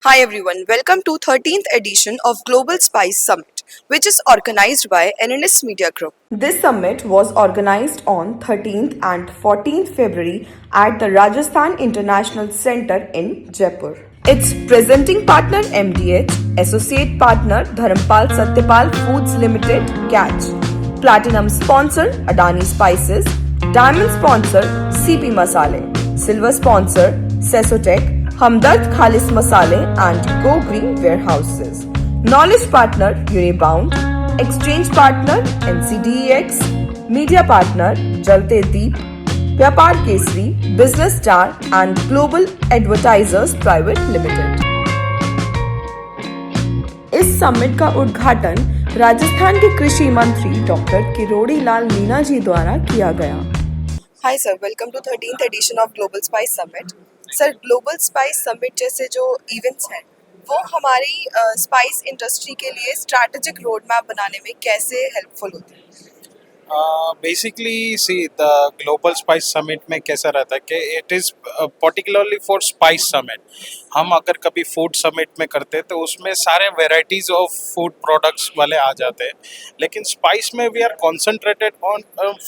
Hi everyone, welcome to 13th edition of Global Spice Summit, which is organized by NNS Media Group. This summit was organized on 13th and 14th February at the Rajasthan International Center in Jaipur. Its presenting partner MDH, associate partner Dharampal Satyapal Foods Limited, Catch, platinum sponsor Adani Spices, diamond sponsor CP Masale, silver sponsor Sesotech, Hamdard Khalis Masale and Go Green Warehouses. Knowledge partner Unibound, exchange partner NCDEX, media partner Jalte Deep, Vyapar Kesri, Business Star and Global Advertisers Private Limited. इस summit का उद्घाटन राजस्थान के कृषि मंत्री doctor Kirodi Lal Meena ji द्वारा किया गया। Hi sir, welcome to 13th edition of global spice summit. Sir, global spice summit जैसे जो इवेंट्स हैं वो हमारी स्पाइस इंडस्ट्री के लिए स्ट्रैटेजिक रोड मैप बनाने में कैसे हेल्पफुल होती है? Basically see the global spice summit में कैसा रहता है कि it is particularly for spice summit. हम अगर कभी फूड समिट में करते हैं तो उसमें सारे वेराइटीज़ ऑफ फूड प्रोडक्ट्स वाले आ जाते हैं, लेकिन स्पाइस में we are concentrated on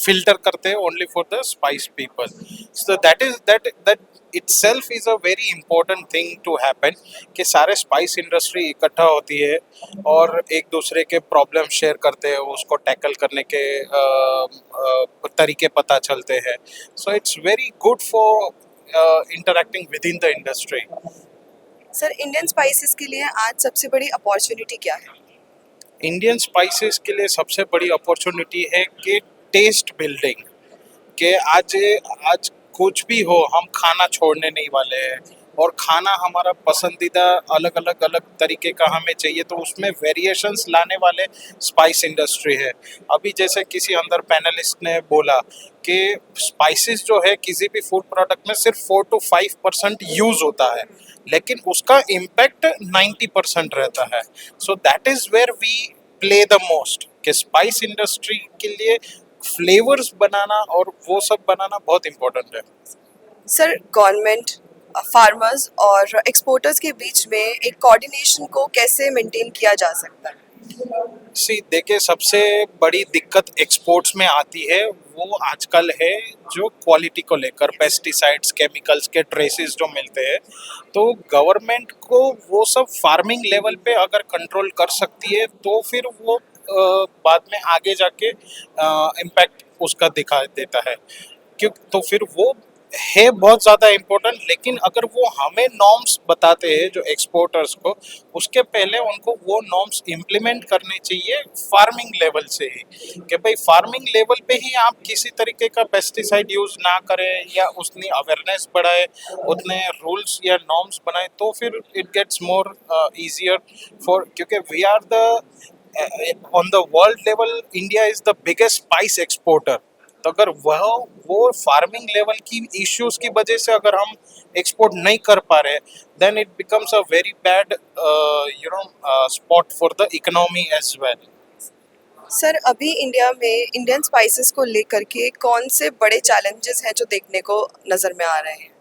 filter करते हैं only for the spice people. So that itself is a very important thing to happen कि सारे स्पाइस इंडस्ट्री इकट्ठा होती है और एक दूसरे के प्रॉब्लम शेयर करते हैं, उसको टैकल करने के तरीके पता चलते हैं। So it's very good for interacting with in the industry. Sir, Indian spices के लिए आज सबसे बड़ी अपॉर्चुनिटी क्या है? इंडियन स्पाइसेस के लिए सबसे बड़ी अपॉर्चुनिटी है कि टेस्ट बिल्डिंग, कि आज आज कुछ भी हो हम खाना छोड़ने नहीं वाले हैं, और खाना हमारा पसंदीदा अलग तरीके का हमें चाहिए, तो उसमें वेरिएशंस लाने वाले स्पाइस इंडस्ट्री है। अभी जैसे किसी अंदर पैनलिस्ट ने बोला कि स्पाइसेस जो है किसी भी फूड प्रोडक्ट में सिर्फ 4 to 5% यूज़ होता है, लेकिन उसका इम्पैक्ट 90% रहता है। So that is where we play the most, कि स्पाइस इंडस्ट्री के लिए फ्लेवर्स बनाना और वो सब बनाना बहुत इम्पोर्टेंट है। सर, गवर्नमेंट, फार्मर्स और एक्सपोर्टर्स के बीच में एक कोऑर्डिनेशन को कैसे मेंटेन किया जा सकता है? देखिए, सबसे बड़ी दिक्कत एक्सपोर्ट्स में आती है वो आजकल है जो क्वालिटी को लेकर, पेस्टिसाइड्स, केमिकल्स के ट्रेसेस जो मिलते हैं, तो गवर्नमेंट को वो सब फार्मिंग लेवल पे अगर कंट्रोल कर सकती है तो फिर वो बाद में आगे जाके इम्पैक्ट उसका दिखा देता है। क्यों? तो फिर वो है बहुत ज़्यादा इम्पोर्टेंट, लेकिन अगर वो हमें नॉर्म्स बताते हैं जो एक्सपोर्टर्स को, उसके पहले उनको वो नॉर्म्स इम्प्लीमेंट करने चाहिए फार्मिंग लेवल से ही, कि भाई फार्मिंग लेवल पे ही आप किसी तरीके का पेस्टिसाइड यूज़ ना करें या उतनी अवेयरनेस बढ़ाए, उतने रूल्स या नॉर्म्स बनाए, तो फिर it gets more easier for, क्योंकि we are the on the world level India is the biggest spice exporter. तो अगर वो फार्मिंग लेवल की इश्यूज की वजह से अगर हम एक्सपोर्ट नहीं कर पा रहे, then it becomes a very bad spot for the economy as well. Sir, अभी इंडिया में इंडियन स्पाइसेस को लेकर के कौन से बड़े चैलेंजेस हैं जो देखने को नज़र में आ रहे हैं?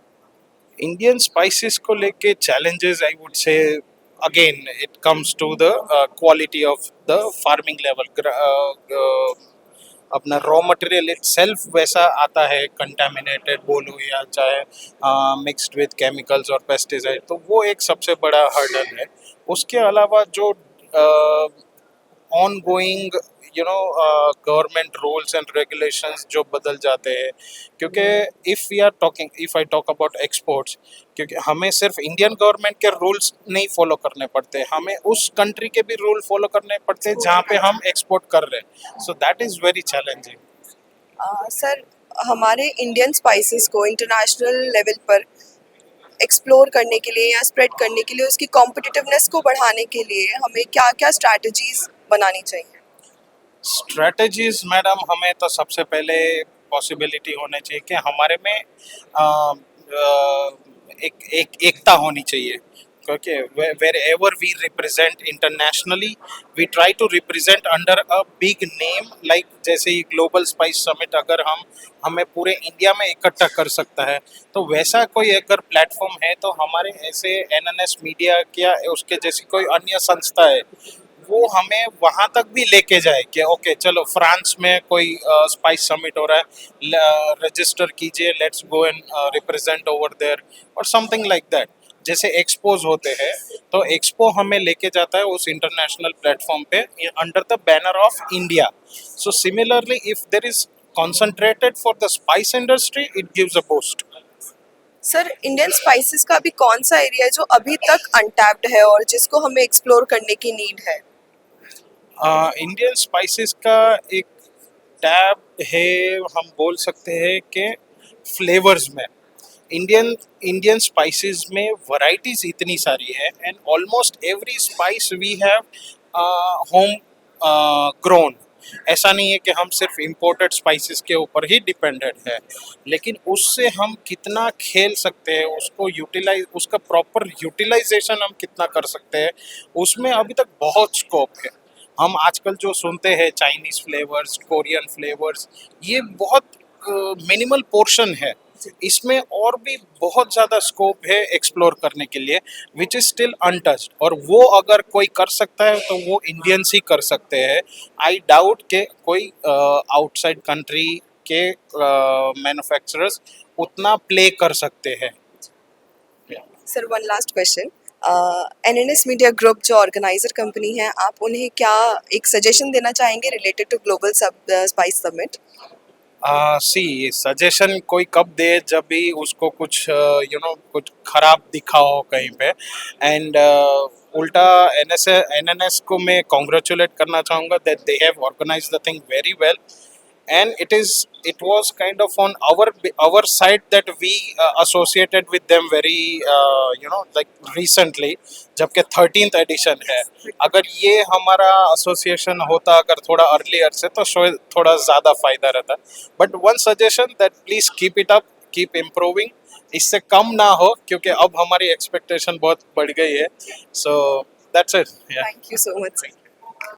इंडियन स्पाइसेस को लेके challenges, I would say again it comes to the quality of the farming level. अपना रॉ मटेरियल इटसेल्फ वैसा आता है, कंटामिनेटेड बोलो या चाहे मिक्स्ड विद केमिकल्स और पेस्टिसाइड, तो वो एक सबसे बड़ा हर्डल है। उसके अलावा जो on going government rules and regulations जो बदल जाते हैं, क्योंकि if I talk about exports, क्योंकि हमें सिर्फ इंडियन गवर्नमेंट के रूल्स नहीं फॉलो करने पड़ते, हमें उस कंट्री के भी रूल फॉलो करने पड़ते हैं जहाँ पे हम एक्सपोर्ट कर रहे हैं। सो that is very challenging. Sir, हमारे इंडियन स्पाइसेस को इंटरनेशनल लेवल पर एक्सप्लोर करने के लिए या स्प्रेड करने के लिए, उसकी कॉम्पिटिटिवनेस को बढ़ाने के लिए हमें क्या क्या स्ट्रैटेजीज बनानी चाहिए? स्ट्रेटजीज मैडम, हमें तो सबसे पहले पॉसिबिलिटी होनी चाहिए कि हमारे में एक एक एकता होनी चाहिए। Okay, wherever we represent internationally, we try to represent under a big name, like जैसे ही ग्लोबल स्पाइस समिट अगर हम हमें पूरे इंडिया में इकट्ठा कर सकता है, तो वैसा कोई अगर प्लेटफॉर्म है तो हमारे ऐसे एनएनएस मीडिया या उसके जैसी कोई अन्य संस्था है, वो हमें वहां तक भी लेके जाए कि ओके चलो फ्रांस में कोई स्पाइस समिट हो रहा है, रजिस्टर कीजिए, let's go and represent over there और समथिंग लाइक दैट। जैसे एक्सपोज होते हैं, तो एक्सपो हमें लेके जाता है उस इंटरनेशनल प्लेटफॉर्म पे under the banner of India. So similarly if there is concentrated for the spice industry, it gives a boost. Sir, Indian spices का अभी कौन सा एरिया है जो अभी तक अनटैप्ड है और जिसको हमें एक्सप्लोर करने की नीड है? इंडियन स्पाइसेस का एक टैब है, हम बोल सकते हैं कि फ्लेवर्स में इंडियन इंडियन स्पाइसेस में वैरायटीज इतनी सारी है, and almost every spice we have home grown. ऐसा नहीं है कि हम सिर्फ इम्पोर्टेड स्पाइसेस के ऊपर ही डिपेंडेंट है, लेकिन उससे हम कितना खेल सकते हैं, उसको यूटिलाइज, उसका प्रॉपर यूटिलाइजेशन हम कितना कर सकते हैं, उसमें अभी तक बहुत स्कोप है। हम आजकल जो सुनते हैं चाइनीज फ्लेवर्स, कोरियन फ्लेवर्स, ये बहुत मिनिमल पोर्शन है, इसमें और भी बहुत ज़्यादा स्कोप है एक्सप्लोर करने के लिए, विच इज़ स्टिल अनटच्ड। और वो अगर कोई कर सकता है तो वो इंडियंस ही कर सकते हैं। आई डाउट के कोई आउटसाइड कंट्री के मैन्युफैक्चरर्स उतना प्ले कर सकते हैं। Sir, one last question. NNS media group जो ऑर्गेनाइजर कंपनी है, आप उन्हें क्या एक सजेशन देना चाहेंगे related to global spice summit? See suggestion कोई कब दे, जब भी उसको कुछ कुछ खराब दिखा हो कहीं पे, एंड उल्टा एनएनएस को मैं कॉन्ग्रेचुलेट करना चाहूँगा that they have organise the thing very well, and it was kind of on our side that we associated with them very like recently, जबकि 13th एडिशन है। अगर ये हमारा एसोसिएशन होता अगर थोड़ा अर्लियर से, तो शायद थोड़ा ज़्यादा फायदा रहता। But one suggestion that please keep it up, keep improving, इससे कम ना हो, क्योंकि अब हमारी एक्सपेक्टेशन बहुत बढ़ गई है। So that's it. Thank you so much.